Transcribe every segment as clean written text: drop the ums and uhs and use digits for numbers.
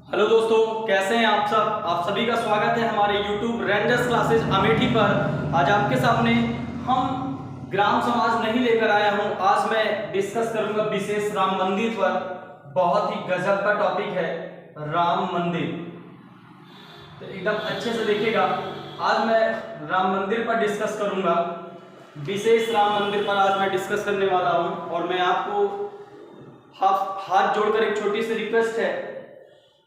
Hello दोस्तों, कैसे हैं आप सब। आप सभी का स्वागत है हमारे YouTube रेंजर्स क्लासेस अमेठी पर। आज आपके सामने हम ग्राम समाज नहीं लेकर आया हूं। आज मैं डिस्कस करूंगा विशेष राम मंदिर पर। बहुत ही गजब का टॉपिक है राम मंदिर, तो एकदम अच्छे से देखिएगा। आज मैं राम मंदिर पर डिस्कस करूंगा, विशेष राम मंदिर पर आज मैं डिस्कस करने वाला हूं। और मैं आपको हाथ जोड़कर एक छोटी सी रिक्वेस्ट है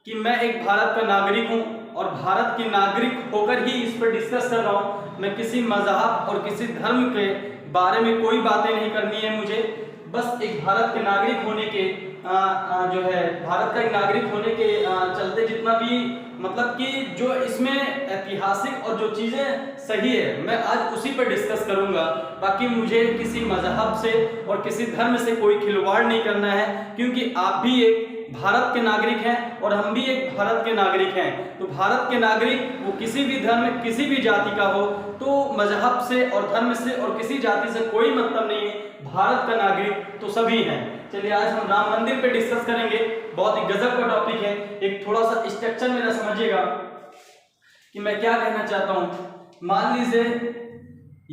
कि मैं एक भारत का नागरिक हूं और भारत के नागरिक होकर ही इस पर डिस्कस कर रहा हूं। मैं किसी मजहब और किसी धर्म के बारे में कोई बातें नहीं करनी है मुझे। बस एक भारत के नागरिक होने के भारत का एक नागरिक होने के चलते जितना भी मतलब कि जो इसमें ऐतिहासिक और जो चीज़ें सही है मैं आज उसी पर डिस्कस करूंगा। बाकी मुझे किसी मजहब से और किसी धर्म से कोई खिलवाड़ नहीं करना है, क्योंकि आप भी एक भारत के नागरिक हैं और हम भी एक भारत के नागरिक हैं। तो भारत के नागरिक वो किसी भी धर्म किसी भी जाति का हो, तो मजहब से और धर्म से और किसी जाति से कोई मतलब नहीं है। भारत का नागरिक तो सभी हैं। चलिए आज हम राम मंदिर पे डिस्कस करेंगे। बहुत ही गजब का टॉपिक है। एक थोड़ा सा स्ट्रक्चर मेरा समझिएगा कि मैं क्या कहना चाहता हूं। मान लीजिए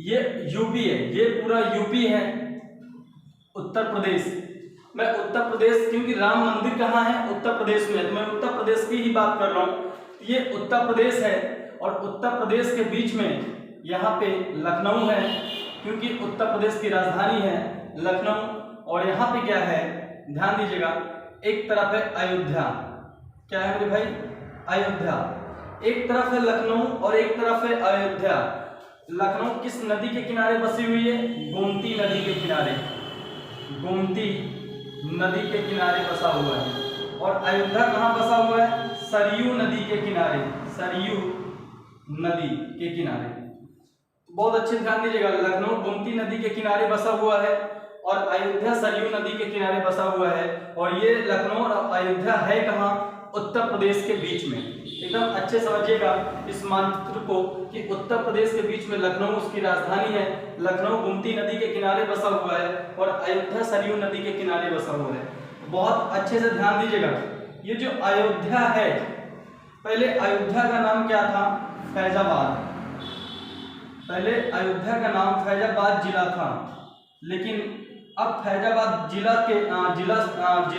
ये यूपी है, ये पूरा यूपी है, उत्तर प्रदेश। मैं उत्तर प्रदेश, क्योंकि राम मंदिर कहाँ है, उत्तर प्रदेश में, तो मैं उत्तर प्रदेश की ही बात कर रहा हूँ। ये उत्तर प्रदेश है और उत्तर प्रदेश के बीच में यहाँ पे लखनऊ है, क्योंकि उत्तर प्रदेश की राजधानी है लखनऊ। और यहाँ पे क्या है, ध्यान दीजिएगा, एक तरफ है अयोध्या। क्या है मेरे भाई, अयोध्या। एक तरफ है लखनऊ और एक तरफ है अयोध्या। लखनऊ किस नदी के किनारे बसी हुई है, गोमती नदी के किनारे, गोमती नदी के किनारे बसा हुआ है। और अयोध्या कहाँ बसा हुआ है, सरयू नदी के किनारे, सरयू नदी के किनारे। बहुत अच्छे ध्यान दीजिएगा, लखनऊ गोमती नदी के किनारे बसा हुआ है और अयोध्या सरयू नदी के किनारे बसा हुआ है। और ये लखनऊ और अयोध्या है कहाँ, उत्तर प्रदेश के बीच में। एकदम अच्छे समझिएगा इस मानचित्र को कि उत्तर प्रदेश के बीच में लखनऊ उसकी राजधानी है। लखनऊ गोमती नदी के किनारे बसा हुआ है और अयोध्या सरयू नदी के किनारे बसा हुआ है। बहुत अच्छे से ध्यान दीजिएगा। ये जो अयोध्या है, पहले अयोध्या का नाम क्या था, फैजाबाद। पहले अयोध्या का नाम फैजाबाद जिला था, लेकिन अब फैजाबाद जिला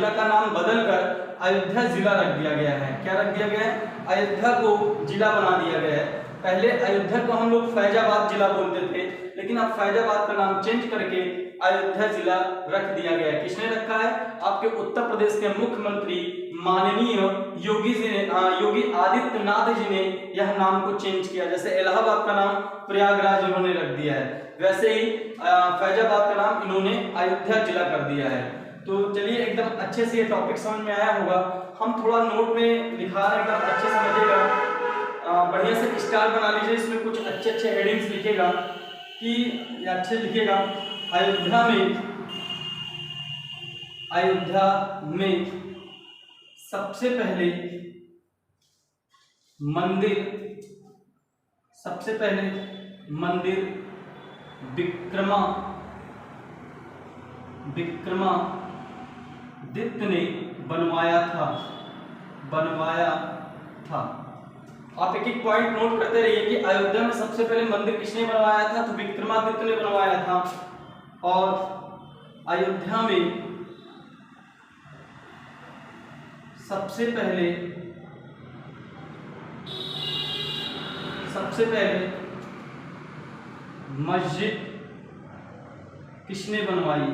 का नाम बदलकर अयोध्या जिला रख दिया गया है। क्या रख दिया गया है, अयोध्या को जिला बना दिया गया है। पहले अयोध्या को हम लोग फैजाबाद जिला बोलते थे, लेकिन अब फैजाबाद का नाम चेंज करके अयोध्या जिला रख दिया गया है। किसने रखा है, आपके उत्तर प्रदेश के मुख्यमंत्री माननीय योगी आदित्यनाथ जी ने यह नाम को चेंज किया। जैसे इलाहाबाद का नाम प्रयागराज इन्होंने रख दिया है, वैसे ही फैजाबाद का नाम इन्होंने अयोध्या जिला कर दिया है। तो चलिए एकदम अच्छे से ये टॉपिक समझ में आया होगा। हम थोड़ा नोट में लिखा रहे हैं, एकदम अच्छे से समझिएगा। बढ़िया से स्टार बना लीजिए, इसमें कुछ अच्छे हेडिंग्स लिखेगा कि अच्छे लिखिएगा। अयोध्या में सबसे पहले मंदिर विक्रमादित्य ने बनवाया था। आप एक एक पॉइंट नोट करते रहिए कि अयोध्या में सबसे पहले मंदिर किसने बनवाया था, तो विक्रमादित्य ने बनवाया था। और अयोध्या में सबसे पहले मस्जिद किसने बनवाई।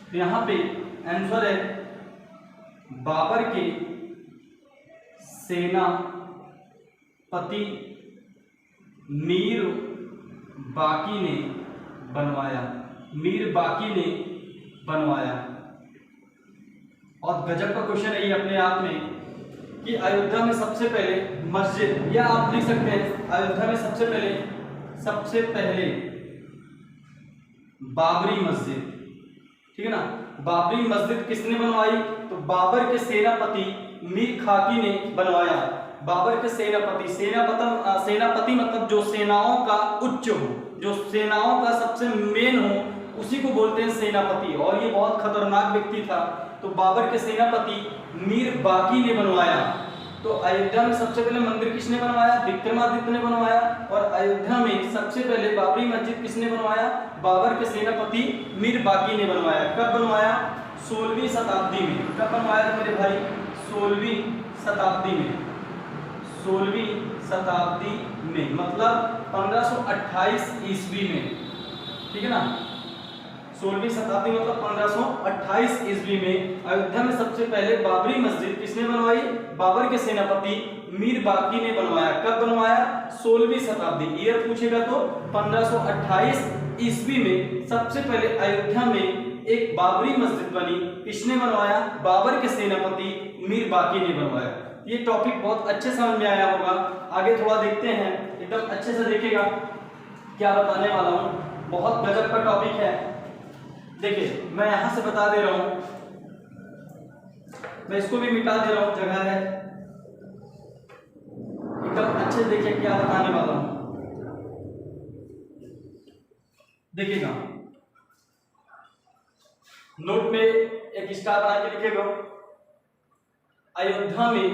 तो यहाँ पे आंसर है बाबर के सेनापति मीर बाकी ने बनवाया। और गजब का क्वेश्चन है ये अपने आप में कि अयोध्या में सबसे पहले मस्जिद, या आप लिख सकते हैं अयोध्या में सबसे पहले बाबरी मस्जिद, ठीक है ना। बाबरी मस्जिद किसने बनवाई, तो बाबर के सेनापति मीर खाकी ने बनवाया। बाबर के सेनापति मतलब जो सेनाओं का उच्च हो, जो सेनाओं का सबसे मेन हो, उसी को बोलते हैं सेनापति, और ये बहुत खतरनाक व्यक्ति था। तो बाबर के सेनापति मीर बाकी ने बनवाया। तो अयोध्या में सबसे पहले मंदिर किसने बनवाया? विक्रमादित्य ने बनवाया। और अयोध्या में सबसे पहले बाबरी मस्जिद किसने बनवाया? बाबर के सेनापति मीर बाकी ने बनवाया। कब बनवाया? 16वीं शताब्दी में। कब बनवाया था मेरे भाई? 16वीं शताब्दी में। 16वीं शताब्दी में मतलब 1528 ईस्वी में, ठीक है ना। 16वीं शताब्दी मतलब 1528 ईस्वी में अयोध्या में सबसे पहले बाबरी मस्जिद किसने बनवाई? बाबर के सेनापति मीर बाकी ने बनवाया। कब बनवाया? 16वीं शताब्दी। ईयर पूछेगा तो 1528 ईस्वी में सबसे पहले अयोध्या में एक बाबरी मस्जिद बनी। किसने बनवाया? बाबर के सेनापति मीर बाकी ने बनवाया। ये टॉपिक बहुत अच्छे समझ में आया होगा। आगे थोड़ा देखते हैं, एकदम अच्छे से देखिएगा क्या बताने वाला हूँ। बहुत गजब का टॉपिक है। देखिए मैं यहां से बता दे रहा हूं, मैं इसको भी मिटा दे रहा हूं, जगह है। एकदम अच्छे से देखिए क्या बताने वाला हूं। देखिएगा नोट में एक स्टार बना के लिखेगा। अयोध्या में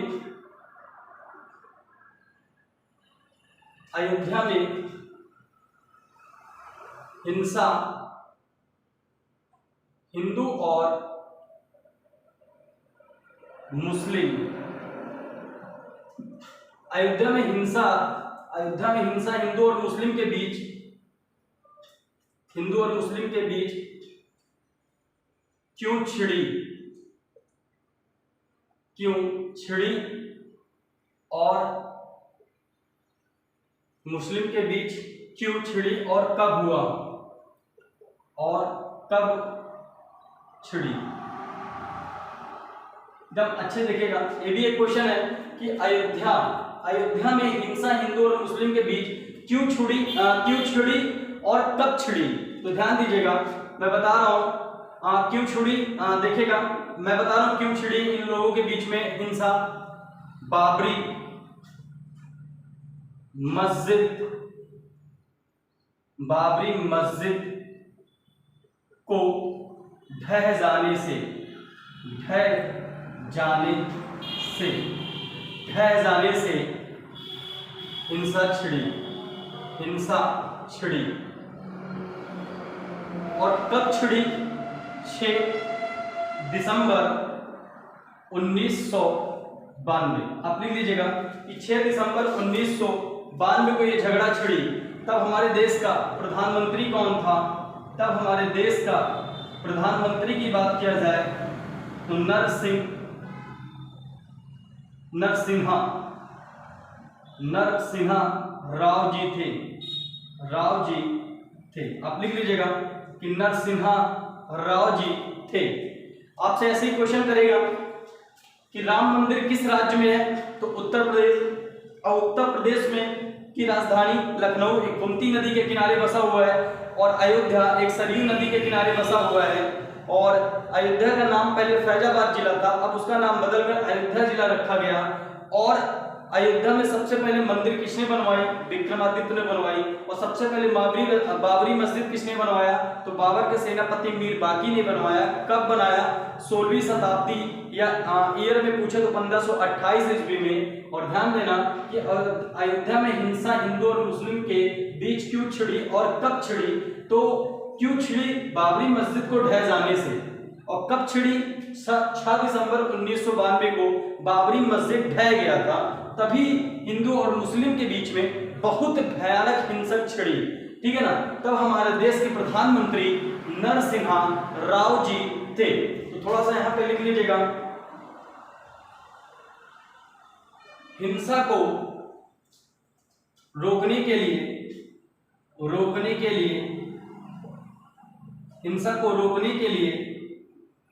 हिंसा हिंदू और मुस्लिम, अयोध्या में हिंसा हिंदू और मुस्लिम के बीच, क्यों छिड़ी और मुस्लिम के बीच क्यों छिड़ी और कब हुआ और कब छिड़ी। एकदम अच्छे देखेगा। ये भी एक क्वेश्चन है कि अयोध्या में हिंसा हिंदू और मुस्लिम के बीच क्यों छिड़ी और कब छिड़ी। तो ध्यान दीजिएगा, मैं बता रहा हूं क्यों छिड़ी। देखिएगा मैं बता रहा हूं क्यों छिड़ी इन लोगों के बीच में हिंसा। बाबरी मस्जिद को ढह जाने से हिंसा छिड़ी। और कब छिड़ी? 6 दिसंबर 1992। आप लिख लीजिएगा कि 6 दिसंबर 1992 को ये झगड़ा छिड़ी। तब हमारे देश का प्रधानमंत्री कौन था? तब हमारे देश का प्रधानमंत्री की बात किया जाए तो नरसिम्हा राव जी थे। आप लिख लीजिएगा कि नरसिम्हा राव जी थे। आपसे ऐसे ही क्वेश्चन करेगा कि राम मंदिर किस राज्य में है? तो उत्तर प्रदेश। और उत्तर प्रदेश में की राजधानी लखनऊ एक गोमती नदी के किनारे बसा हुआ है, और अयोध्या एक सरयू नदी के किनारे बसा हुआ है। और अयोध्या का नाम पहले फैजाबाद जिला था, अब उसका नाम बदलकर अयोध्या जिला रखा गया। और अयोध्या में सबसे पहले मंदिर किसने बनवाई? विक्रमादित्य ने बनवाई। और सबसे पहले बाबरी मस्जिद किसने बनवाया? तो बाबर के सेनापति मीर बाकी ने बनवाया। कब बनाया? 16वीं शताब्दी या ईयर में पूछे तो 1528 ईस्वी में। और ध्यान देना कि अयोध्या में हिंसा हिंदू और मुस्लिम के बीच क्यों छिड़ी और कब छिड़ी? तो क्यों छिड़ी? बाबरी मस्जिद को ढह जाने से। और कब छिड़ी? 6 दिसंबर 1992 को बाबरी मस्जिद ढह गया था, तभी हिंदू और मुस्लिम के बीच में बहुत भयानक हिंसा छिड़ी, ठीक है ना। तब हमारे देश के प्रधानमंत्री नरसिम्हा राव जी थे। तो थोड़ा सा यहां पे लिख लीजिएगा, हिंसा को रोकने के लिए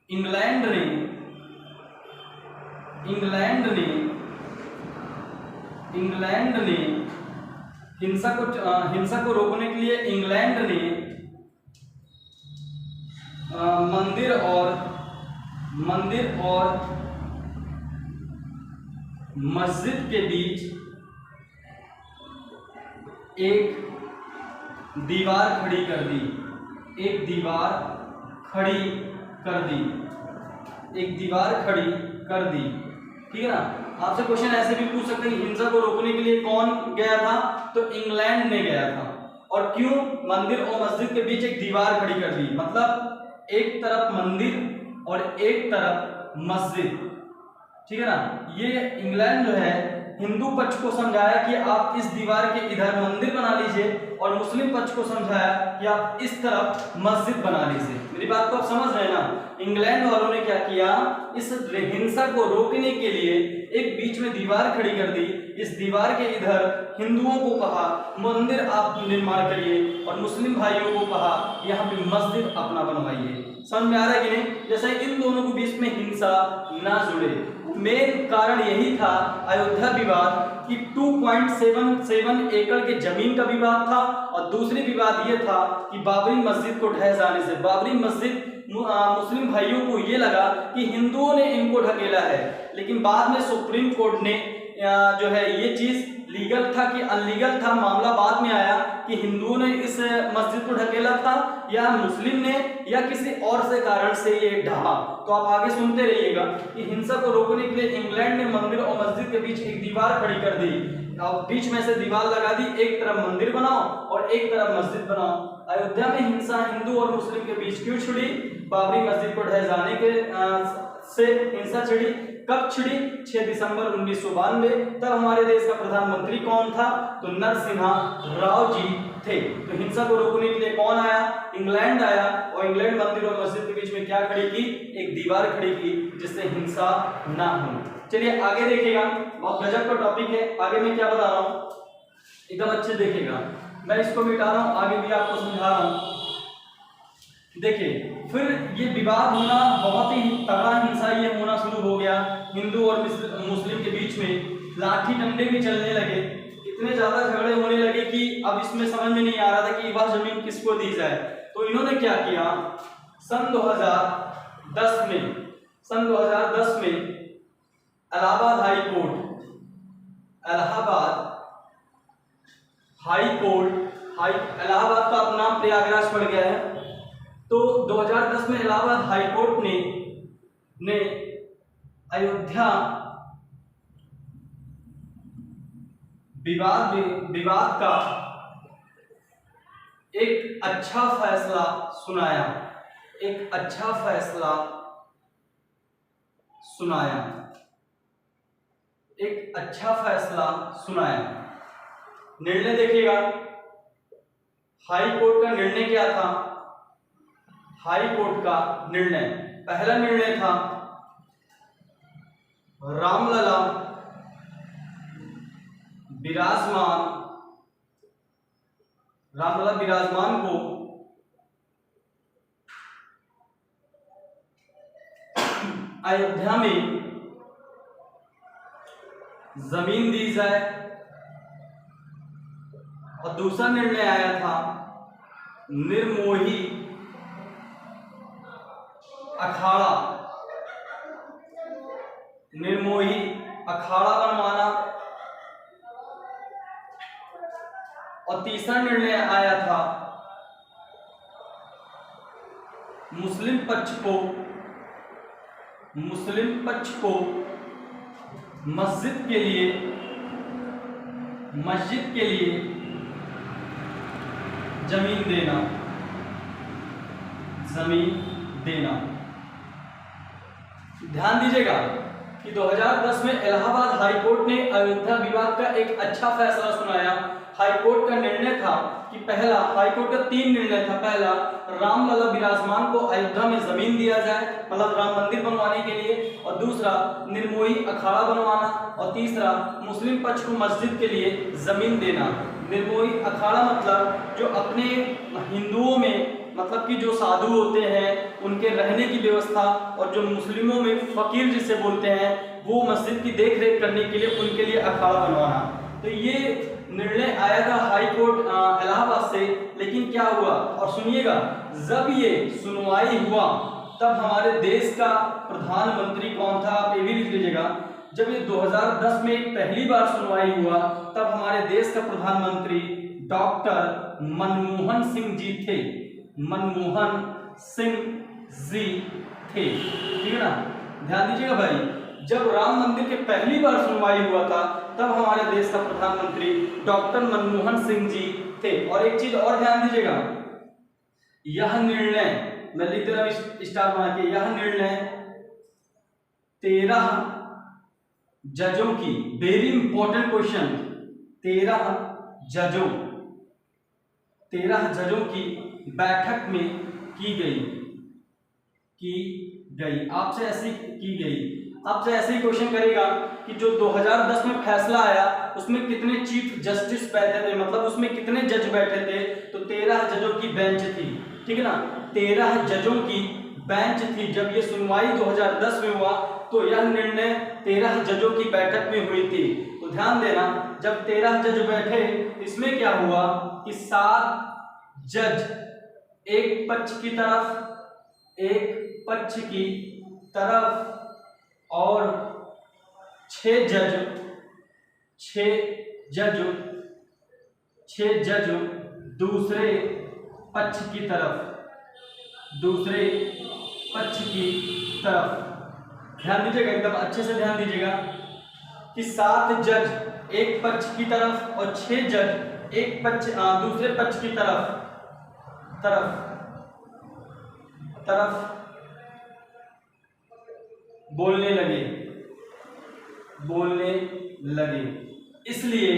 इंग्लैंड ने हिंसा को रोकने के लिए इंग्लैंड ने मंदिर और मस्जिद के बीच एक दीवार खड़ी कर दी। एक दीवार खड़ी कर दी, एक दीवार खड़ी कर दी। ठीक है ना। आपसे क्वेश्चन ऐसे भी पूछ सकते हैं कि हिंसा को रोकने के लिए कौन गया था, तो इंग्लैंड ने गया था। और क्यों? मंदिर और मस्जिद के बीच एक दीवार खड़ी कर दी, मतलब एक तरफ मंदिर और एक तरफ मस्जिद। ठीक है ना। ये इंग्लैंड जो है हिंदू पक्ष को समझाया कि आप इस दीवार के इधर मंदिर बना लीजिए, और मुस्लिम पक्ष को समझाया कि आप इस तरफ मस्जिद बना लीजिए। मेरी बात को आप समझ रहे हैं ना। इंग्लैंड वालों ने क्या किया, इस हिंसा को रोकने के लिए एक बीच में दीवार खड़ी कर दी। इस दीवार के इधर हिंदुओं को कहा मंदिर आप निर्माण करिए, और मुस्लिम भाइयों को कहा यहाँ पे मस्जिद अपना बनवाइए। समझ में आ रहा है कि नहीं? जैसे इन दोनों के बीच में हिंसा ना जुड़े। मेन कारण यही था अयोध्या विवाद कि 2.77 एकड़ के जमीन का विवाद था, और दूसरी विवाद ये था कि बाबरी मस्जिद को ढह जाने से, बाबरी मस्जिद मुस्लिम भाइयों को ये लगा कि हिंदुओं ने इनको ढकेला है, लेकिन बाद में सुप्रीम कोर्ट ने जो है ये चीज लीगल था कि अनलीगल था, मामला बाद में आया कि हिंदुओं ने इस मस्जिद को ढकेला था या मुस्लिम ने या किसी और से कारण से ये ढहा। तो आप आगे सुनते रहिएगा कि हिंसा को रोकने के लिए इंग्लैंड ने मंदिर और मस्जिद के बीच एक दीवार खड़ी कर दी, और बीच में से दीवार लगा दी, एक तरफ मंदिर बनाओ और एक तरफ मस्जिद बनाओ। अयोध्या में हिंसा हिंदू और मुस्लिम के बीच क्यों छिड़ी? बाबरी मस्जिद को ढह जाने के से हिंसा छिड़ी। कब छिड़ी? 6 दिसंबर 1992। तब हमारे देश का प्रधानमंत्री कौन था? तो नरसिम्हा राव जी थे। तो हिंसा को रोकने के लिए कौन आया? इंग्लैंड आया, और इंग्लैंड मंदिर और मस्जिद के बीच में क्या खड़ी की? एक दीवार खड़ी की, जिससे हिंसा ना हो। चलिए आगे देखिएगा, बहुत गजब का टॉपिक है। आगे मैं क्या बता रहा हूँ एकदम अच्छे देखिएगा। मैं इसको मिटा रहा हूँ, आगे भी आपको समझा रहा हूँ। देखिए फिर ये विवाद होना, बहुत ही तगड़ा हिंसा ये होना शुरू हो गया हिंदू और मुस्लिम के बीच में। लाठी डंडे भी चलने लगे, इतने ज्यादा झगड़े होने लगे कि अब इसमें समझ में नहीं आ रहा था कि वह जमीन किसको दी जाए। तो इन्होंने क्या किया, सन 2010 में इलाहाबाद इलाहाबाद का अब नाम प्रयागराज पड़ गया है। तो 2010 में इलाहाबाद हाई कोर्ट ने अयोध्या विवाद का एक अच्छा फैसला सुनाया, एक अच्छा फैसला सुनाया, एक अच्छा फैसला सुनाया। निर्णय देखिएगा, हाई कोर्ट का निर्णय क्या था? हाई कोर्ट का निर्णय, पहला निर्णय था रामलला विराजमान को अयोध्या में जमीन दी जाए, और दूसरा निर्णय आया था निर्मोही अखाड़ा बनवाना, और तीसरा निर्णय आया था मुस्लिम पक्ष को मस्जिद के लिए जमीन देना। ध्यान दीजिएगा कि 2010 में इलाहाबाद हाई कोर्ट ने अयोध्या विवाद का एक अच्छा फैसला सुनाया। हाई कोर्ट का निर्णय था कि पहला, हाई कोर्ट का 3 निर्णय था। पहला, रामलला विराजमान को अयोध्या में जमीन दिया जाए, मतलब राम मंदिर बनवाने के लिए, और दूसरा निर्मोही अखाड़ा बनवाना, और तीसरा मुस्लिम पक्ष को मस्जिद के लिए जमीन देना। निर्मोही अखाड़ा मतलब जो अपने हिंदुओं में, मतलब कि जो साधु होते हैं उनके रहने की व्यवस्था, और जो मुस्लिमों में फकीर जिसे बोलते हैं, वो मस्जिद की देखरेख करने के लिए उनके लिए अखाड़ा बनवाना। तो ये निर्णय आया था हाई कोर्ट इलाहाबाद से। लेकिन क्या हुआ, और सुनिएगा, जब ये सुनवाई हुआ तब हमारे देश का प्रधानमंत्री कौन था, आप ये भी लिख लीजिएगा। जब ये 2010 में पहली बार सुनवाई हुआ तब हमारे देश का प्रधानमंत्री डॉक्टर मनमोहन सिंह जी थे। मनमोहन सिंह जी थे। ठीक है ना, ध्यान दीजिएगा भाई, जब राम मंदिर के पहली बार सुनवाई हुआ था तब हमारे देश का प्रधानमंत्री डॉक्टर मनमोहन सिंह जी थे। और एक चीज और ध्यान दीजिएगा, यह निर्णय, मैं लिख दे रहा हूं स्टार बना के, यह निर्णय 13 जजों की, वेरी इंपॉर्टेंट क्वेश्चन, 13 जजों की बैठक में की गई। आपसे ऐसी की गई, आपसे ऐसे ही क्वेश्चन करेगा कि जो 2010 में फैसला आया उसमें कितने चीफ जस्टिस बैठे थे, मतलब उसमें कितने जज बैठे थे, तो 13 जजों की बेंच थी। ठीक है ना, 13 जजों की बेंच थी। जब ये सुनवाई 2010 में हुआ तो यह निर्णय 13 जजों की बैठक में हुई थी। तो ध्यान देना, जब 13 जज बैठे, इसमें क्या हुआ कि 7 जज एक पक्ष की तरफ और 6 जज दूसरे पक्ष की तरफ। ध्यान दीजिएगा, एकदम अच्छे से ध्यान दीजिएगा कि 7 जज एक पक्ष की तरफ और 6 जज एक पक्ष दूसरे पक्ष की तरफ बोलने लगे। इसलिए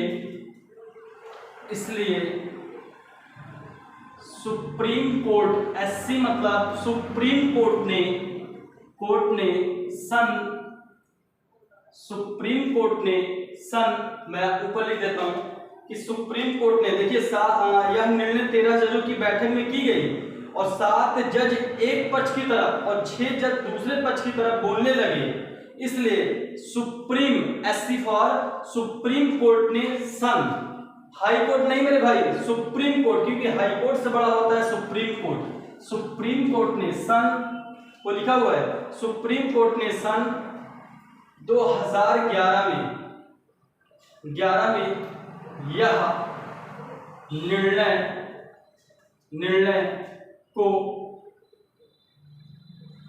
सुप्रीम कोर्ट, एससी मतलब सुप्रीम कोर्ट ने मैं ऊपर लिख देता हूं कि सुप्रीम कोर्ट ने, देखिए यह निर्णय 13 जजों की बैठक में की गई और 7 जज एक पक्ष की तरफ और 6 जज दूसरे पक्ष की तरफ बोलने लगे, इसलिए supreme, SC for supreme court ने हाई कोर्ट नहीं मेरे भाई, सुप्रीम कोर्ट, क्योंकि हाई कोर्ट से बड़ा होता है सुप्रीम कोर्ट। सुप्रीम कोर्ट ने वो लिखा हुआ है, सुप्रीम कोर्ट ने 2011 में यह निर्णय को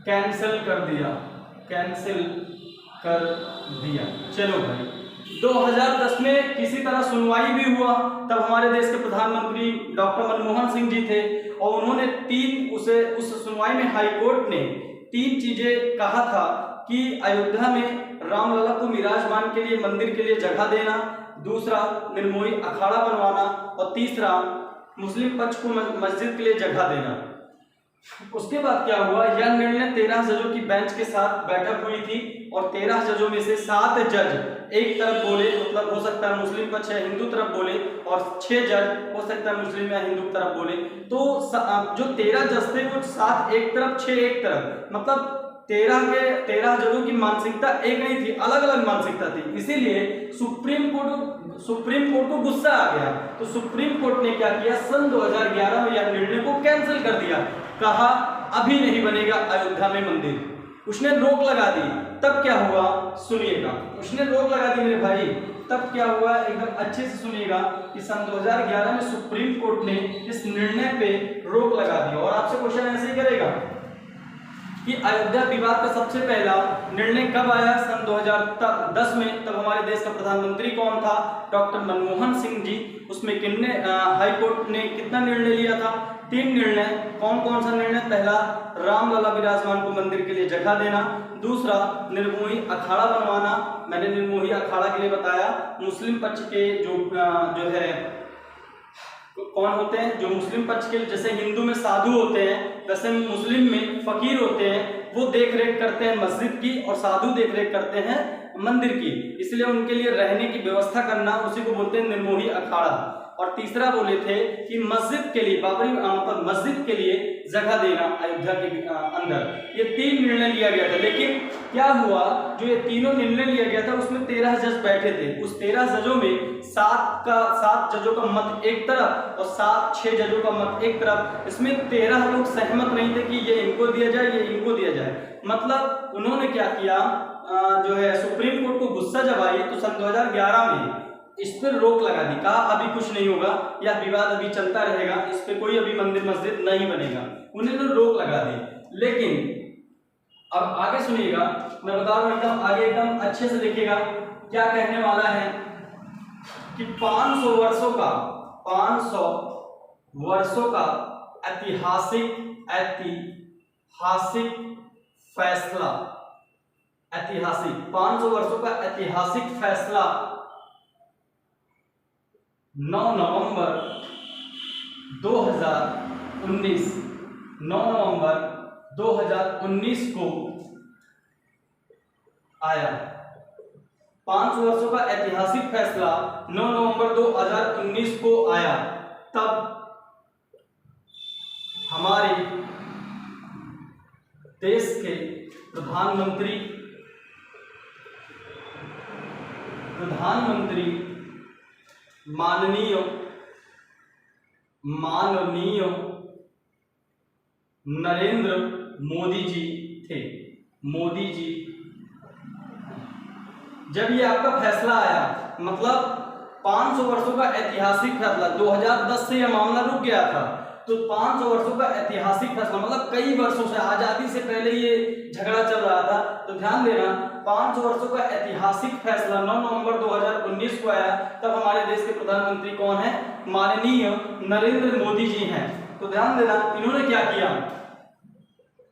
कैंसिल कर दिया। चलो भाई, 2010 में किसी तरह सुनवाई भी हुआ, तब हमारे देश के प्रधानमंत्री डॉक्टर मनमोहन सिंह जी थे और उन्होंने उस सुनवाई में हाई कोर्ट ने 3 चीजें कहा था कि अयोध्या में रामलला को विराजमान के लिए, मंदिर के लिए जगह देना, दूसरा निर्मोही अखाड़ा बनवाना और तीसरा मुस्लिम पक्ष को मस्जिद के लिए जगह देना। उसके बाद क्या हुआ, यह निर्णय 13 जजों की बेंच के साथ बैठक हुई थी और 13 जजों में से 7 जज एक तरफ बोले, मतलब हो सकता है मुस्लिम पक्ष या हिंदू तरफ बोले, और 6 जज हो सकता है मुस्लिम या हिंदू तरफ बोले। तो जो 13 जज थे वो 7 एक तरफ 6 एक तरफ, मतलब 13 जजों की मानसिकता एक नहीं थी, अलग अलग मानसिकता थी। इसीलिए सुप्रीम कोर्ट को गुस्सा आ गया, तो सुप्रीम कोर्ट ने क्या किया, सन 2011 में यह निर्णय को कैंसिल कर दिया। कहा अभी नहीं बनेगा अयोध्या में मंदिर, उसने रोक लगा दी। तब क्या हुआ सुनिएगा, उसने रोक लगा दी मेरे भाई, तब क्या हुआ एकदम अच्छे से सुनिएगा कि सन 2011 में सुप्रीम कोर्ट ने इस निर्णय पे रोक लगा दी। और आपसे क्वेश्चन ऐसे ही करेगा कि अयोध्या विवाद का सबसे पहला निर्णय कब आया, सन 2010 में, तब हमारे देश का प्रधानमंत्री कौन था, डॉक्टर मनमोहन सिंह जी। उसमें कितने हाई कोर्ट ने कितना निर्णय लिया था, 3 निर्णय। कौन कौन सा निर्णय, पहला रामलला विराजमान को मंदिर के लिए जगह देना, दूसरा निर्मोही अखाड़ा बनवाना, मैंने निर्मोही अखाड़ा के लिए बताया, मुस्लिम पक्ष के जो है कौन होते हैं, जो मुस्लिम पक्ष के, जैसे हिंदू में साधु होते हैं वैसे मुस्लिम में फकीर होते हैं, वो देख रेख करते हैं मस्जिद की और साधु देख रेख करते हैं मंदिर की, इसलिए उनके लिए रहने की व्यवस्था करना, उसी को बोलते हैं निर्मोही अखाड़ा। और तीसरा बोले थे कि मस्जिद के लिए, बाबरी मतलब मस्जिद के लिए जगह देना अयोध्या के अंदर। ये 3 निर्णय लिया गया था, लेकिन क्या हुआ, जो ये तीनों निर्णय लिया गया था उसमें 13 जज बैठे थे। उस 13 जजों में 7 जजों का मत एक तरफ और 6 जजों का मत एक तरफ। इसमें 13 लोग सहमत नहीं थे कि ये इनको दिया जाए, ये इनको दिया जाए। मतलब उन्होंने क्या किया, जो है सुप्रीम कोर्ट को गुस्सा जब आई तो सन 2011 में इस पर रोक लगा दी, कहा अभी कुछ नहीं होगा, यह विवाद अभी चलता रहेगा, इस पे कोई अभी मंदिर मस्जिद नहीं बनेगा, उन्होंने रोक लगा दी। लेकिन अब आगे सुनिएगा, मैं बता रहा हूं एकदम आगे, एकदम अच्छे से देखिएगा क्या कहने वाला है कि 500 वर्षों का ऐतिहासिक फैसला, ऐतिहासिक 500 वर्षों का ऐतिहासिक फैसला 9 नवंबर 2019 को आया। 500 वर्षों का ऐतिहासिक फैसला 9 नवंबर 2019 को आया। तब हमारे देश के प्रधानमंत्री माननीय नरेंद्र मोदी जी थे। मोदी जी, जब ये आपका फैसला आया, मतलब 500 वर्षों का ऐतिहासिक फैसला, 2010 से यह मामला रुक गया था, तो 500 वर्षों का ऐतिहासिक फैसला मतलब कई वर्षों से, आजादी से पहले ये झगड़ा चल रहा था। तो ध्यान देना, 500 वर्षों का ऐतिहासिक फैसला 9 नवंबर 2019 को आया। तब हमारे देश के प्रधानमंत्री कौन है? माननीय नरेंद्र मोदी जी हैं। तो ध्यान देना, इन्होंने क्या किया,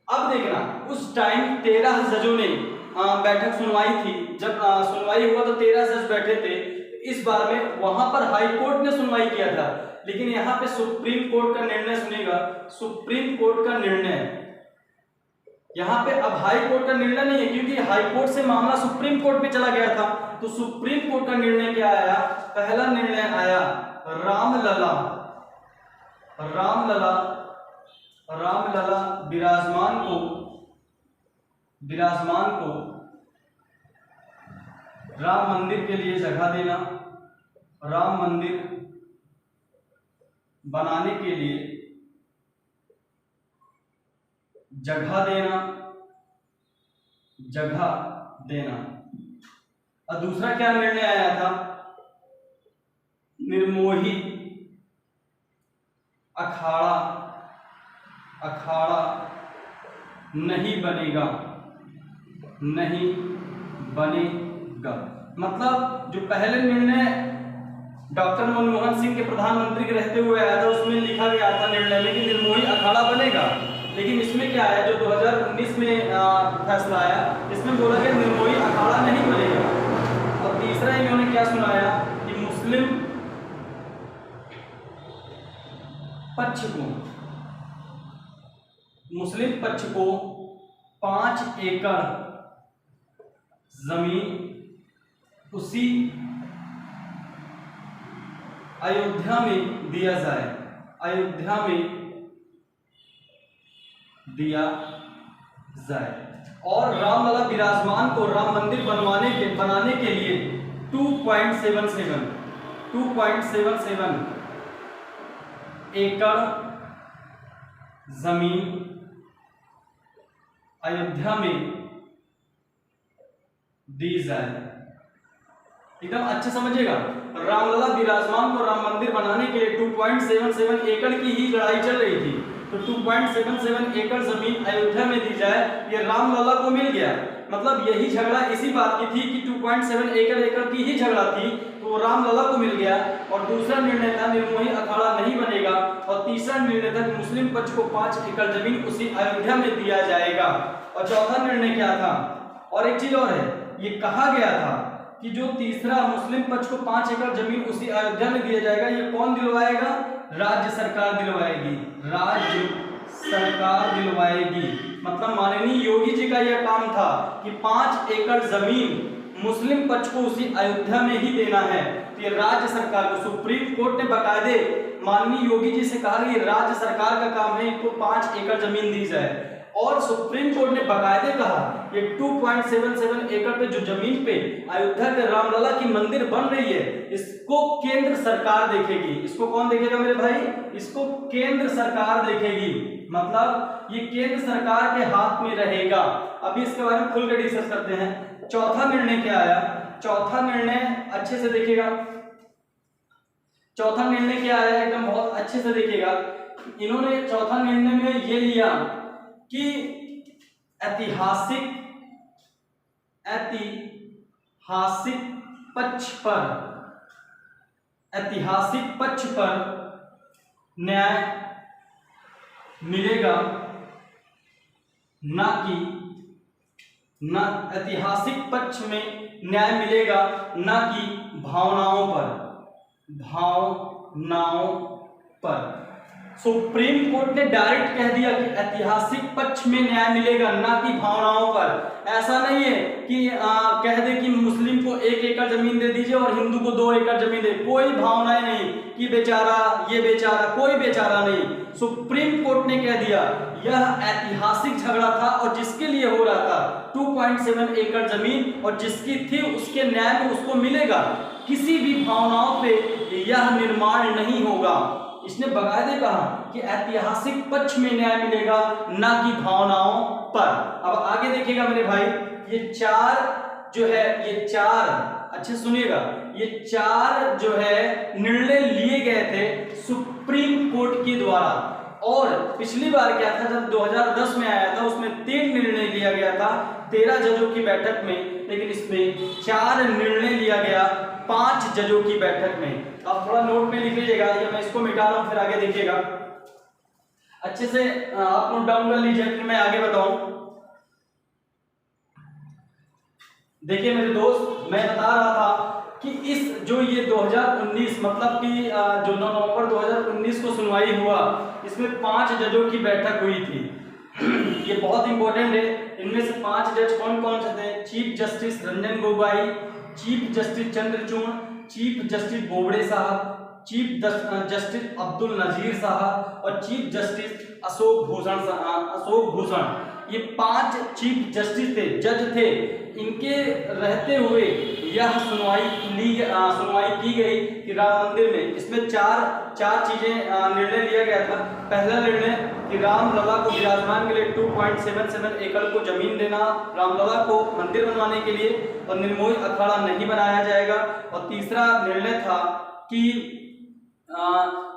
अब देखना, उस टाइम 13 जजों ने बैठक सुनवाई थी। जब सुनवाई हुआ तो 13 जज बैठे थे। इस बार में वहां पर हाई कोर्ट ने सुनवाई किया था, लेकिन यहाँ पे सुप्रीम कोर्ट का निर्णय सुनेगा। सुप्रीम कोर्ट का निर्णय यहाँ पे अब हाई कोर्ट का निर्णय नहीं है, क्योंकि हाई कोर्ट से मामला सुप्रीम कोर्ट पे चला गया था। तो सुप्रीम कोर्ट का निर्णय क्या आया? पहला निर्णय आया रामलला विराजमान को राम मंदिर के लिए जगह देना, राम मंदिर बनाने के लिए जगह देना। और दूसरा क्या निर्णय आया था? निर्मोही अखाड़ा नहीं बनेगा। मतलब जो पहले निर्णय डॉक्टर मनमोहन सिंह के प्रधानमंत्री के रहते हुए आया था, उसमें लिखा गया था निर्णय में कि निर्मोही अखाड़ा बनेगा। लेकिन इसमें क्या आया, जो 2019 में फैसला आया, इसमें बोला गया निर्मोही अखाड़ा नहीं बनेगा। और तीसरा इन्होंने क्या सुनाया कि मुस्लिम पक्ष को 5 एकड़ जमीन उसी अयोध्या में दिया जाए। और रामलला विराजमान को राम मंदिर बनाने के लिए 2.77 एकड़ जमीन अयोध्या में दी जाए। एकदम अच्छे समझिएगा, रामलला विराजमान को राम मंदिर बनाने के लिए 2.77 एकड़ की ही लड़ाई चल रही थी। तो 2.77 एकड़ जमीन अयोध्या में दी जाए, ये रामलला को मिल गया। मतलब यही झगड़ा इसी बात की थी कि 2.7 एकड़ की ही झगड़ा थी, तो रामलला को मिल गया। और दूसरा निर्णय था निर्मोही अखाड़ा नहीं बनेगा। और तीसरा निर्णय था कि मुस्लिम पक्ष को 5 एकड़ जमीन उसी अयोध्या में दिया जाएगा। और चौथा निर्णय क्या था? और एक चीज और है, ये कहा गया था कि जो तीसरा मुस्लिम पक्ष को 5 एकड़ जमीन उसी अयोध्या में दिया जाएगा, ये कौन दिलवाएगा? राज्य सरकार दिलवाएगी। मतलब माननीय योगी जी का यह काम था कि 5 एकड़ जमीन मुस्लिम पक्ष को उसी अयोध्या में ही देना है। तो ये राज्य सरकार को, सुप्रीम कोर्ट ने बकायदे माननीय योगी जी से कहा कि राज्य सरकार का काम है, इनको 5 एकड़ जमीन दी जाए। और सुप्रीम कोर्ट ने बकायदे कहा ये 2.77 एकड़ पे जो जमीन पे अयोध्या के रामलला की मंदिर बन रही है, इसको केंद्र सरकार देखेगी। इसको कौन देखेगा मेरे भाई? इसको केंद्र सरकार देखेगी। मतलब ये केंद्र सरकार के हाथ में रहेगा। अभी इसके बारे में खुलकर डिस्कस करते हैं। चौथा निर्णय क्या आया? चौथा निर्णय अच्छे से देखिएगा, चौथा निर्णय क्या आया, एकदम बहुत अच्छे से देखिएगा। इन्होंने चौथा निर्णय में ये लिया कि ऐतिहासिक पक्ष पर न्याय मिलेगा, ऐतिहासिक पक्ष में न्याय मिलेगा ना कि भावनाओं पर। सुप्रीम कोर्ट ने डायरेक्ट कह दिया कि ऐतिहासिक पक्ष में न्याय मिलेगा ना कि भावनाओं पर। ऐसा नहीं है कि कह दे कि मुस्लिम को 1 एकड़ जमीन दे दीजिए और हिंदू को 2 एकड़ जमीन दे, कोई भावनाएं नहीं कि बेचारा ये बेचारा, कोई बेचारा नहीं। सुप्रीम कोर्ट ने कह दिया यह ऐतिहासिक झगड़ा था और जिसके लिए हो रहा था 2.7 एकड़ जमीन और जिसकी थी उसके न्याय में उसको मिलेगा, किसी भी भावनाओं पे यह निर्माण नहीं होगा। इसने बाकायदे कहा कि ऐतिहासिक पक्ष में न्याय मिलेगा ना कि भावनाओं पर। अब आगे देखिएगा मेरे भाई, ये 4 जो है, ये 4 अच्छे सुनिएगा, ये 4 जो है निर्णय लिए गए थे सुप्रीम कोर्ट के द्वारा। और पिछली बार क्या था, जब 2010 में आया था उसमें 3 निर्णय लिया गया था 13 जजों की बैठक में, लेकिन इसमें 4 निर्णय लिया गया 5 जजों की बैठक में। आप थोड़ा नोट में लिख लीजिएगा, या मैं इसको मिटा रहा हूं फिर आगे देखिएगा अच्छे से, आप नोट डाउन कर लीजिए फिर मैं आगे बताऊं। देखिए मेरे दोस्त, मैं बता रहा था कि इस जो ये 2019 मतलब कि जो 9 नवंबर 2019 को सुनवाई हुआ, इसमें 5 जजों की बैठक हुई थी। ये बहुत इंपॉर्टेंट है। इनमें से 5 जज कौन कौन से थे? Chief justice Ranjan Gogoi, chief justice Chandrachud, chief justice Bobde साहब, चीफ जस्टिस अब्दुल नजीर साहब और चीफ जस्टिस अशोक भूषण। ये 5 चीफ जस्टिस थे, जज थे। इनके रहते हुए यह सुनवाई की गई कि राम मंदिर में, इसमें 4 चीजें निर्णय लिया गया था। पहला निर्णय कि रामलला को विराजमान के लिए 2.77 एकड़ को जमीन देना, रामलला को मंदिर बनवाने के लिए, और निर्मोही अखाड़ा नहीं बनाया जाएगा। और तीसरा निर्णय था कि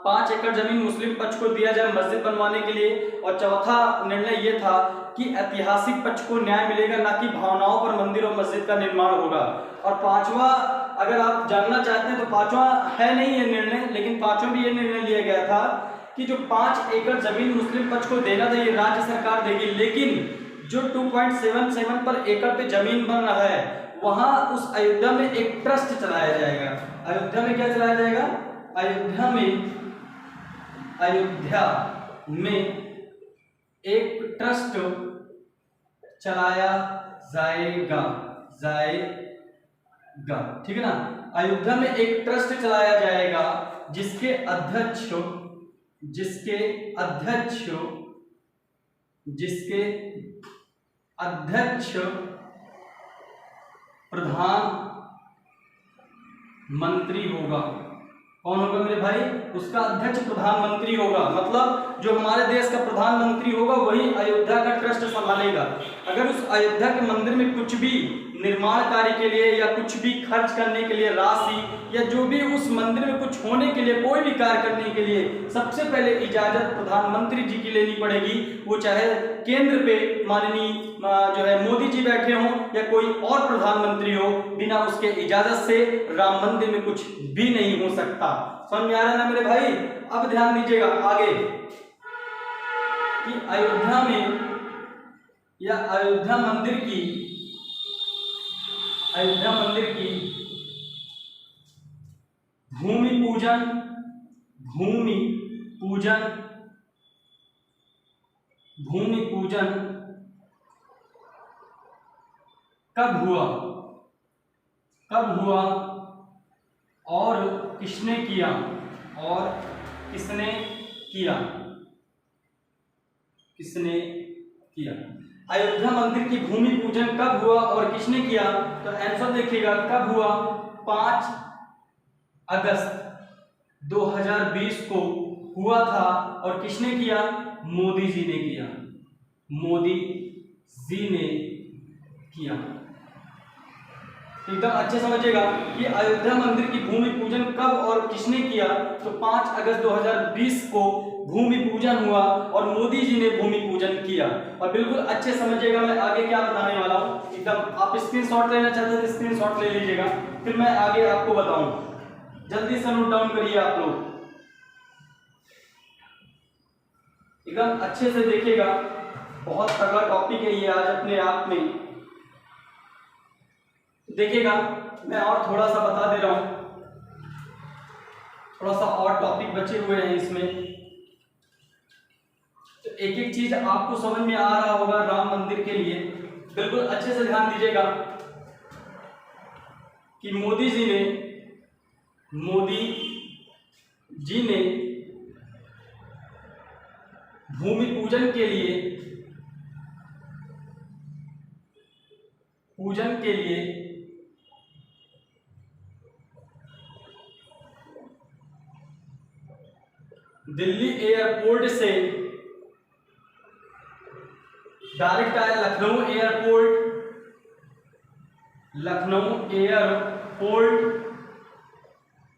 5 एकड़ जमीन मुस्लिम पक्ष को दिया जाए मस्जिद बनवाने के लिए। और चौथा निर्णय यह था कि ऐतिहासिक पक्ष को न्याय मिलेगा ना कि भावनाओं पर मंदिर और मस्जिद का निर्माण होगा। और 5वां अगर आप जानना चाहते हैं तो 5वां है नहीं ये निर्णय, लेकिन 5वां भी ये निर्णय लिया गया था कि जो 5 एकड़ जमीन मुस्लिम पक्ष को देना था ये राज्य सरकार देगी, लेकिन जो 2.77 पर एकड़ पे जमीन बन रहा है वहां उस अयोध्या में एक ट्रस्ट चलाया जाएगा। अयोध्या में क्या चलाया जाएगा? अयोध्या में एक ट्रस्ट चलाया जाएगा, ठीक है ना। अयोध्या में एक ट्रस्ट चलाया जाएगा जिसके अध्यक्ष प्रधानमंत्री होगा। कौन होगा मेरे भाई? उसका अध्यक्ष प्रधानमंत्री होगा। मतलब जो हमारे देश का प्रधानमंत्री होगा वही अयोध्या का ट्रस्ट संभालेगा। अगर उस अयोध्या के मंदिर में कुछ भी निर्माण कार्य के लिए या कुछ भी खर्च करने के लिए राशि, या जो भी उस मंदिर में कुछ होने के लिए कोई भी कार्य करने के लिए सबसे पहले इजाजत प्रधानमंत्री जी की लेनी पड़ेगी। वो चाहे केंद्र पे माननीय जो है मोदी जी बैठे हों या कोई और प्रधानमंत्री हो, बिना उसके इजाजत से राम मंदिर में कुछ भी नहीं हो सकता। समझ में आ रहा है ना मेरे भाई? अब ध्यान दीजिएगा आगे कि अयोध्या में या अयोध्या मंदिर की भूमि पूजन कब हुआ और किसने किया? अयोध्या मंदिर की भूमि पूजन कब हुआ और किसने किया? तो आंसर देखिएगा, कब हुआ? 5 अगस्त 2020 को हुआ था। और किसने किया? मोदी जी ने किया। एकदम अच्छे समझिएगा कि अयोध्या मंदिर की भूमि पूजन कब और किसने किया। तो 5 अगस्त 2020 को भूमि पूजन हुआ और मोदी जी ने भूमि पूजन किया। और बिल्कुल अच्छे समझिएगा मैं आगे क्या बताने वाला हूँ। एकदम आप स्क्रीनशॉट लेना चाहते हैं तो स्क्रीनशॉट ले लीजिएगा, फिर मैं आगे आपको बताऊं। जल्दी से नोट डाउन करिए आप लोग, एकदम अच्छे से देखिएगा। बहुत तगड़ा टॉपिक है ये आज अपने आप में। देखिएगा मैं और थोड़ा सा बता दे रहा हूं, थोड़ा सा और टॉपिक बचे हुए हैं इसमें, तो एक एक चीज आपको समझ में आ रहा होगा राम मंदिर के लिए। बिल्कुल अच्छे से ध्यान दीजिएगा कि मोदी जी ने भूमि पूजन के लिए दिल्ली एयरपोर्ट से डायरेक्ट आया लखनऊ एयरपोर्ट,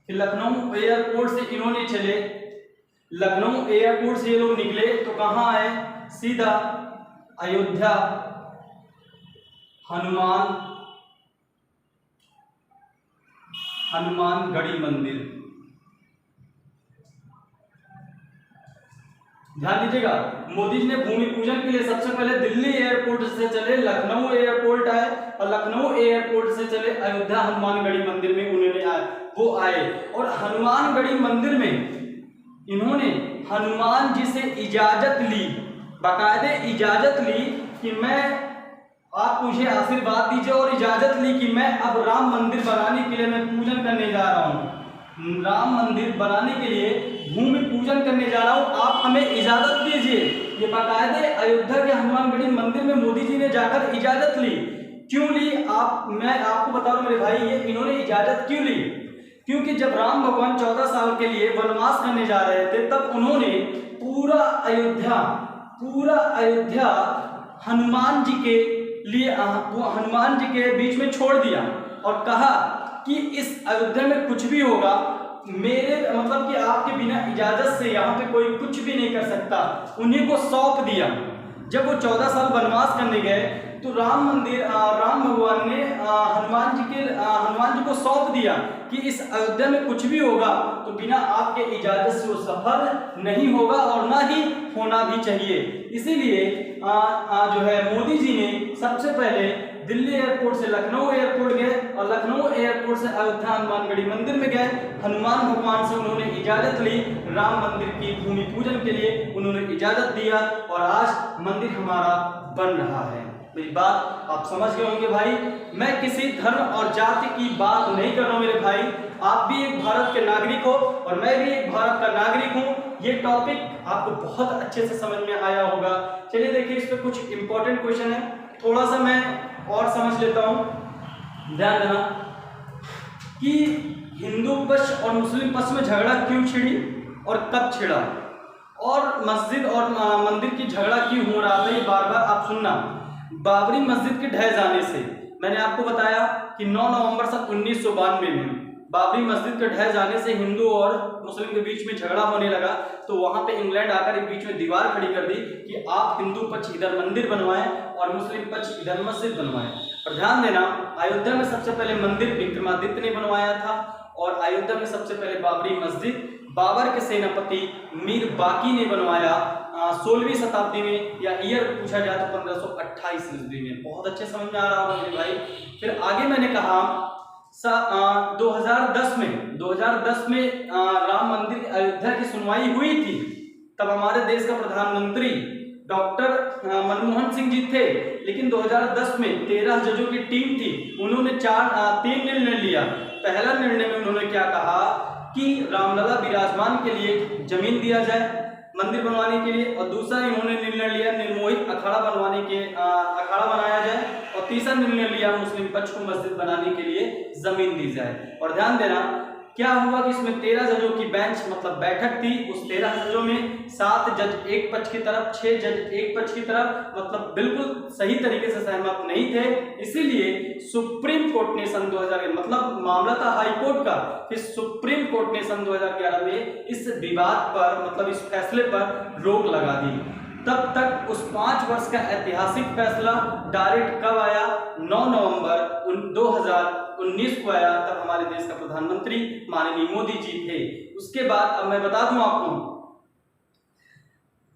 फिर लखनऊ एयरपोर्ट से इन्होंने चले, लखनऊ एयरपोर्ट से ये लोग निकले तो कहां आए, सीधा अयोध्या हनुमानगढ़ी मंदिर। ध्यान दीजिएगा, मोदी जी ने भूमि पूजन के लिए सबसे पहले दिल्ली एयरपोर्ट से चले, लखनऊ एयरपोर्ट आए और लखनऊ एयरपोर्ट से चले अयोध्या हनुमानगढ़ी मंदिर में उन्होंने आए और हनुमानगढ़ी मंदिर में इन्होंने हनुमान जी से इजाजत ली, बाकायदे इजाजत ली कि मैं आप मुझे आशीर्वाद दीजिए, और इजाजत ली कि मैं अब राम मंदिर बनाने के लिए मैं पूजन करने जा रहा हूँ, राम मंदिर बनाने के लिए भूमि पूजन करने जा रहा हूँ, आप हमें इजाजत दीजिए। ये बाकायदे अयोध्या के हनुमानगढ़ी मंदिर में मोदी जी ने जाकर इजाजत ली। क्यों ली मैं आपको बता रहा हूँ मेरे भाई, ये इन्होंने इजाजत क्यों ली, क्योंकि जब राम भगवान 14 साल के लिए वनवास करने जा रहे थे तब उन्होंने पूरा अयोध्या हनुमान जी के लिए हनुमान जी के बीच में छोड़ दिया और कहा कि इस अयोध्या में कुछ भी होगा मेरे मतलब कि आपके बिना इजाजत से यहाँ पे कोई कुछ भी नहीं कर सकता, उन्हीं को सौंप दिया। जब वो 14 साल वनवास करने गए तो राम भगवान ने हनुमान जी को सौंप दिया कि इस अयोध्या में कुछ भी होगा तो बिना आपके इजाजत से वो सफल नहीं होगा और ना ही होना भी चाहिए। इसीलिए जो है मोदी जी ने सबसे पहले दिल्ली एयरपोर्ट से लखनऊ एयरपोर्ट गए और लखनऊ एयरपोर्ट से अयोध्या हनुमानगढ़ी मंदिर में गए, हनुमान भगवान से उन्होंने इजाजत ली, राम मंदिर की भूमि पूजन के लिए उन्होंने इजाजत दिया और आज मंदिर हमारा बन रहा है। मेरी बात आप समझ गए होंगे भाई, मैं किसी धर्म और जाति की बात नहीं कर रहा हूं मेरे भाई, आप भी एक भारत के नागरिक हो और मैं भी एक भारत का नागरिक हूं। ये टॉपिक आपको बहुत अच्छे से समझ में आया होगा। चलिए देखिए इस पे कुछ इंपॉर्टेंट क्वेश्चन है, थोड़ा सा मैं और समझ लेता हूं। ध्यान देना कि हिंदू पक्ष और मुस्लिम पक्ष में झगड़ा क्यों छिड़ी और कब छिड़ा, और मस्जिद और मंदिर की झगड़ा क्यों हो रहा था, ये बार बार आप सुनना। बाबरी मस्जिद के ढह जाने से मैंने आपको बताया कि 9 नवंबर सन 1992 में बाबरी मस्जिद के ढह जाने से हिंदू और मुस्लिम के बीच में झगड़ा होने लगा, तो वहां पे इंग्लैंड आकर एक बीच में दीवार खड़ी कर दी कि आप हिंदू पक्ष इधर मंदिर बनवाएं और मुस्लिम पक्ष इधर मस्जिद बनवाएं। और ध्यान देना, अयोध्या में सबसे पहले मंदिर विक्रमादित्य ने बनवाया था और अयोध्या में सबसे पहले बाबरी मस्जिद बाबर के सेनापति मीर बाकी ने बनवाया 16वीं शताब्दी में, या ईयर पूछा जाए तो 1528 ईस्वी में। बहुत अच्छे समझ में आ रहा होगा मेरे भाई। फिर आगे मैंने कहा 2010 में राम मंदिर अयोध्या की सुनवाई हुई थी, तब हमारे देश का प्रधानमंत्री डॉक्टर मनमोहन सिंह जी थे, लेकिन 2010 में 13 जजों की टीम थी, उन्होंने 3 निर्णय लिया। पहला निर्णय में उन्होंने क्या कहा कि रामलला विराजमान के लिए जमीन दिया जाए मंदिर बनवाने के लिए, और दूसरा इन्होंने निर्णय लिया निर्मोहित अखाड़ा बनाया जाए, और तीसरा निर्णय लिया मुस्लिम पक्ष को मस्जिद बनाने के लिए जमीन दी जाए। और ध्यान देना क्या हुआ कि इसमें 13 जजों की बेंच मतलब बैठक थी। उस 13 जजों में 7 जज एक पक्ष की तरफ, 6 जज एक पक्ष की तरफ, मतलब बिल्कुल सही तरीके से सहमत नहीं थे। इसीलिए सुप्रीम कोर्ट ने सन 2000 मतलब मामला था हाई कोर्ट का, फिर सुप्रीम कोर्ट ने सन 2011 में इस विवाद पर मतलब इस फैसले पर रोक लगा दी। तब तक उस 5 वर्ष का ऐतिहासिक फैसला डायरेक्ट कब आया? 9 नवंबर 2019 को आया। तब हमारे देश का प्रधानमंत्री माननीय मोदी जी थे। उसके बाद अब मैं बता दूं आपको,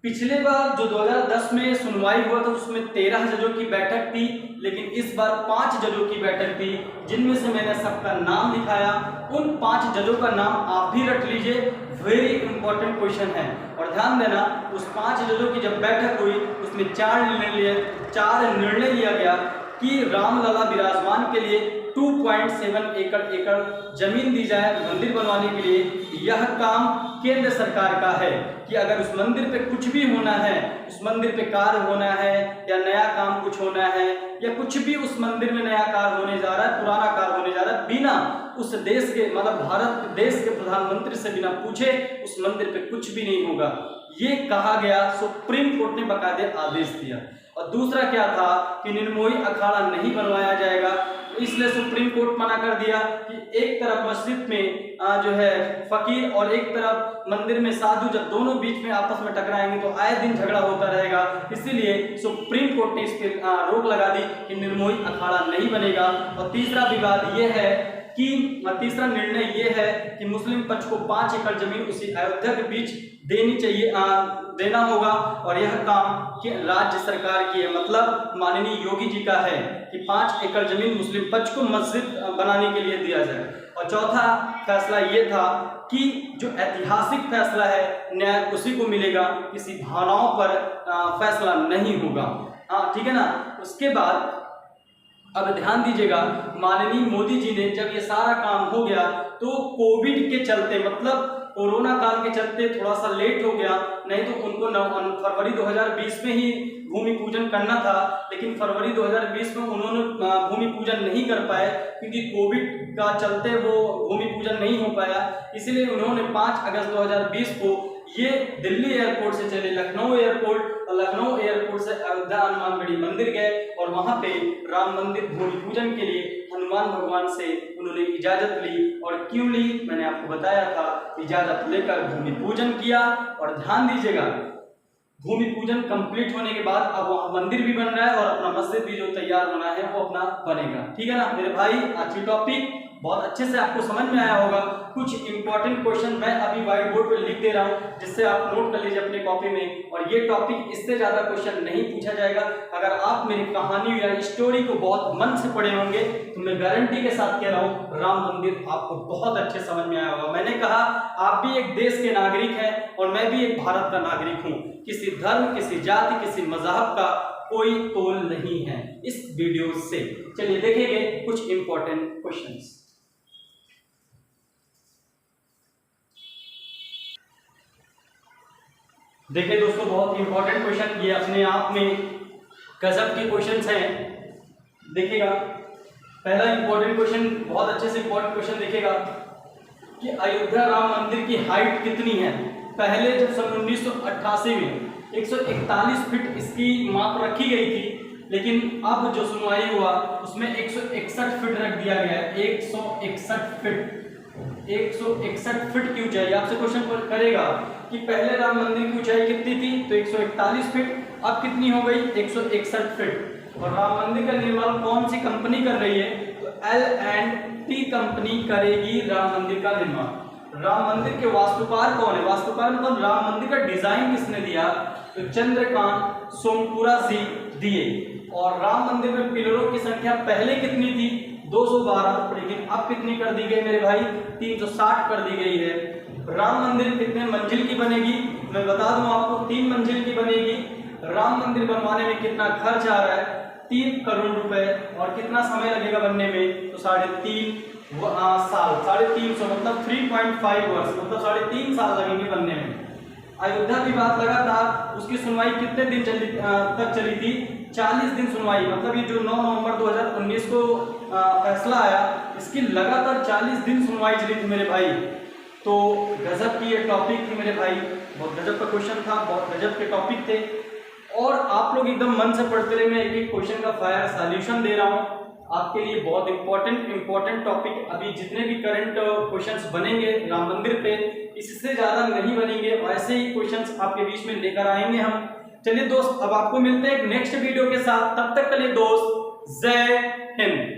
पिछले बार जो 2010 में सुनवाई हुआ था उसमें 13 जजों की बैठक थी, लेकिन इस बार 5 जजों की बैठक थी, जिनमें से मैंने सबका नाम लिखाया। उन 5 जजों का नाम आप भी रट लीजिए, वेरी इंपॉर्टेंट क्वेश्चन है। और ध्यान देना, उस 5 जजों की जब बैठक हुई उसमें 4 निर्णय लिया गया कि रामलला विराजमान के लिए 2.7 एकड़ जमीन दी जाए मंदिर बनवाने के लिए। यह काम केंद्र सरकार का है कि अगर उस मंदिर पे कुछ भी होना है, उस मंदिर पे कार्य होना है या नया काम कुछ होना है या कुछ भी उस मंदिर में नया कार्य होने जा रहा है, पुराना कार्य होने जा रहा है, बिना उस देश के मतलब भारत देश के प्रधानमंत्री से बिना पूछे उस मंदिर पे कुछ भी नहीं होगा। ये कहा गया, सुप्रीम कोर्ट ने बाकायदे आदेश दिया। और दूसरा क्या था कि निर्मोही अखाड़ा नहीं बनवाया जाएगा, इसलिए सुप्रीम कोर्ट मना कर दिया कि एक तरफ मस्जिद में जो है फकीर और एक तरफ मंदिर में साधु, जब दोनों बीच में आपस में टकराएंगे तो आए दिन झगड़ा होता रहेगा। इसीलिए सुप्रीम कोर्ट ने इस पर रोक लगा दी कि निर्मोही अखाड़ा नहीं बनेगा। और तीसरा विवाद ये है कि तीसरा निर्णय ये है कि मुस्लिम पक्ष को 5 एकड़ जमीन उसी अयोध्या के बीच देनी चाहिए, देना होगा। और यह काम कि राज्य सरकार की है, मतलब माननीय योगी जी का है कि 5 एकड़ जमीन मुस्लिम पक्ष को मस्जिद बनाने के लिए दिया जाए। और चौथा फैसला ये था कि जो ऐतिहासिक फैसला है न्याय उसी को मिलेगा, किसी भावनाओं पर फैसला नहीं होगा। ठीक है ना। उसके बाद अब ध्यान दीजिएगा, माननीय मोदी जी ने जब ये सारा काम हो गया तो कोविड के चलते मतलब कोरोना काल के चलते थोड़ा सा लेट हो गया, नहीं तो उनको फरवरी 2020 में ही भूमि पूजन करना था, लेकिन फरवरी 2020 में उन्होंने भूमि पूजन नहीं कर पाए क्योंकि कोविड का चलते वो भूमि पूजन नहीं हो पाया। इसलिए उन्होंने 5 अगस्त 2020 को ये दिल्ली एयरपोर्ट से चले लखनऊ एयरपोर्ट, और लखनऊ एयरपोर्ट से अयोध्या हनुमानगढ़ी मंदिर गए और वहां पे राम मंदिर भूमि पूजन के लिए हनुमान भगवान से उन्होंने इजाजत ली। और क्यों ली, मैंने आपको बताया था, इजाजत लेकर भूमि पूजन किया। और ध्यान दीजिएगा, भूमि पूजन कंप्लीट होने के बाद अब वहां मंदिर भी बन रहा है और अपना मस्जिद भी जो तैयार होना है वो अपना बनेगा। ठीक है ना मेरे भाई, आज की टॉपिक बहुत अच्छे से आपको समझ में आया होगा। कुछ इंपॉर्टेंट क्वेश्चन मैं अभी व्हाइट बोर्ड पे लिख दे रहा हूँ, जिससे आप नोट कर लीजिए अपने कॉपी में। और ये टॉपिक इससे ज्यादा क्वेश्चन नहीं पूछा जाएगा। अगर आप मेरी कहानी या स्टोरी को बहुत मन से पढ़े होंगे तो मैं गारंटी के साथ कह रहा हूँ राम मंदिर आपको बहुत अच्छे समझ में आया होगा। मैंने कहा आप भी एक देश के नागरिक हैं और मैं भी एक भारत का नागरिक हूँ। किसी धर्म, किसी जाति, किसी मजहब का कोई तोल नहीं है इस वीडियो से। चलिए देखेंगे कुछ इंपॉर्टेंट क्वेश्चंस। देखिए दोस्तों, बहुत इंपॉर्टेंट क्वेश्चन, ये अपने आप में गजब के क्वेश्चंस हैं। देखिएगा, पहला इंपॉर्टेंट क्वेश्चन, बहुत अच्छे से इंपॉर्टेंट क्वेश्चन देखिएगा कि अयोध्या राम मंदिर की हाइट कितनी है। पहले जब सन 1988 में 141 फीट इसकी माप रखी गई थी, लेकिन अब जो सुनवाई हुआ उसमें 161 फीट रख दिया गया है। 161 फीट, 161 फीट की ऊंचाई। आपसे क्वेश्चन करेगा कि पहले राम मंदिर की ऊंचाई कितनी थी, तो 141 फीट, अब कितनी हो गई 161 फीट। और राम मंदिर का निर्माण कौन सी कंपनी कर रही है, तो L&T कंपनी करेगी राम मंदिर का निर्माण। राम मंदिर के वास्तुकार कौन है, वास्तुकार मतलब राम मंदिर का डिजाइन किसने दिया, तो चंद्रकांत सोमपुरा जी दिए। और राम मंदिर में पिलरों की संख्या पहले कितनी थी, 212, लेकिन अब कितनी कर दी गई मेरे भाई, 360 कर दी गई है। राम मंदिर कितने मंजिल की बनेगी, मैं बता दूं आपको 3 मंजिल की बनेगी। राम मंदिर बनवाने में कितना खर्च आ रहा है, 3 करोड़ रुपए। और कितना समय लगेगा बनने में, तो 3.5 साल, 350 मतलब 3.5 वर्ष, मतलब 3.5 साल लगेंगे बनने में। अयोध्या विवाद लगा था, उसकी सुनवाई कितने दिन तक चली थी, 40 दिन सुनवाई। मतलब ये जो 9 नवंबर 2019 को फैसला आया, इसकी लगातार 40 दिन सुनवाई चली थी मेरे भाई। तो गजब की ये टॉपिक थी मेरे भाई, बहुत गजब का क्वेश्चन था, बहुत गजब के टॉपिक थे और आप लोग एकदम मन से पढ़ते रहे। मैं एक एक क्वेश्चन का फायर सॉल्यूशन दे रहा हूँ आपके लिए, बहुत इंपॉर्टेंट टॉपिक। अभी जितने भी करंट क्वेश्चंस बनेंगे राम मंदिर पे, इससे ज़्यादा नहीं बनेंगे, ऐसे ही क्वेश्चंस आपके बीच में लेकर आएंगे हम। चलिए दोस्त, अब आपको मिलते हैं एक नेक्स्ट वीडियो के साथ, तब तक के लिए दोस्त जय हिंद।